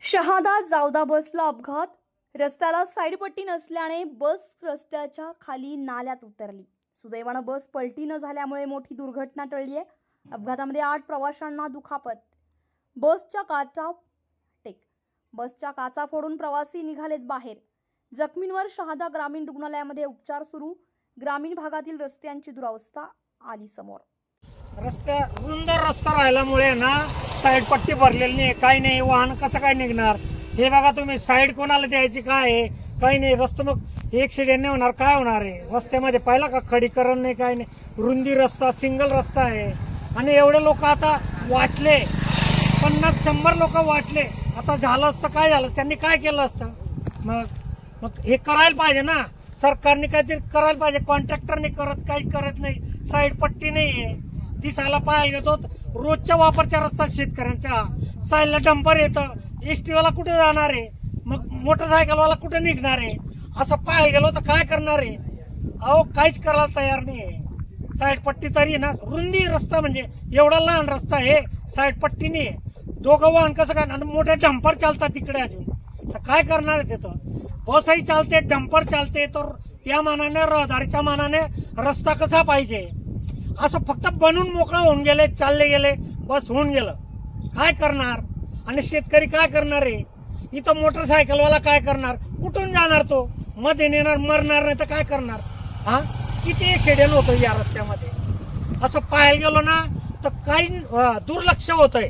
शहादा जावदा बसला अपघात। रस्त्याला साईडपट्टी नसल्याने बस रस्त्याच्या खाली नाल्यात उतरली। सुदैवाने बस पलटी न झाल्यामुळे मोठी दुर्घटना टळली आहे। अपघातामध्ये 8 प्रवाशांना दुखापत। बसच्या काचा फोडून प्रवासी निघालेत बाहेर। जखमींवर शहादा ग्रामीण रुग्णालयामध्ये उपचार सुरू। ग्रामीण भागातील रस्त्यांची दुरावस्था आली समोर। रुंद रस्ता राहिल्यामुळे ना साईड पट्टी भरलेली नाही, काही नाही, वाहन कसं काय निघणार। हे बघा तुम्ही, साईड कोणाला द्यायची काय आहे, काही नाही। रस्ता मग एक्सिडेंट नाही होणार, काय होणार आहे रस्त्यामध्ये? पाहिला का, खडीकरण नाही, काय नाही, रुंदी रस्ता, सिंगल रस्ता आहे। आणि एवढे लोक आता वाचले, 50-100 लोक वाचले। आता झालं असतं काय झालं, त्यांनी काय केलं असतं? मग हे करायला पाहिजे ना, सरकारने काहीतरी करायला पाहिजे। कॉन्ट्रॅक्टरने काही करत नाही, साईड पट्टी नाहीये। दिसायला पाहायला घेतो रोजच्या वापरच्या रस्ता शेतकऱ्यांच्या, साईडला डंपर येतं, एसटी वाला कुठे जाणार आहे, मग मोटरसायकलवाला कुठे निघणार आहे, असं पाहायला गेलो तर काय करणार आहे? अहो काहीच करायला तयार नाहीये। साईड पट्टी तरी ना, रुंदी रस्ता म्हणजे एवढा लहान रस्ता आहे, साईड पट्टी नाही, दोघं वाहन कसं काय? आणि मोठे डंपर चालतात तिकडे अजून, तर काय करणार आहे तिथं? बसही चालते, डंपर चालते, तर त्या मानाने रहदारीच्या मानाने रस्ता कसा पाहिजे? असं फक्त बनून मोकळा होऊन गेले, चालले गेले, बस होऊन गेलं, काय करणार? आणि शेतकरी काय करणार आहे? इथं मोटरसायकलवाला काय करणार? कुठून जाणार तो? मध्ये नेणार, मरणार नाही तर काय करणार? हा, किती एक्सिडेंट होतो या रस्त्यामध्ये। असं पाहायला गेलो ना तर काही दुर्लक्ष होतंय।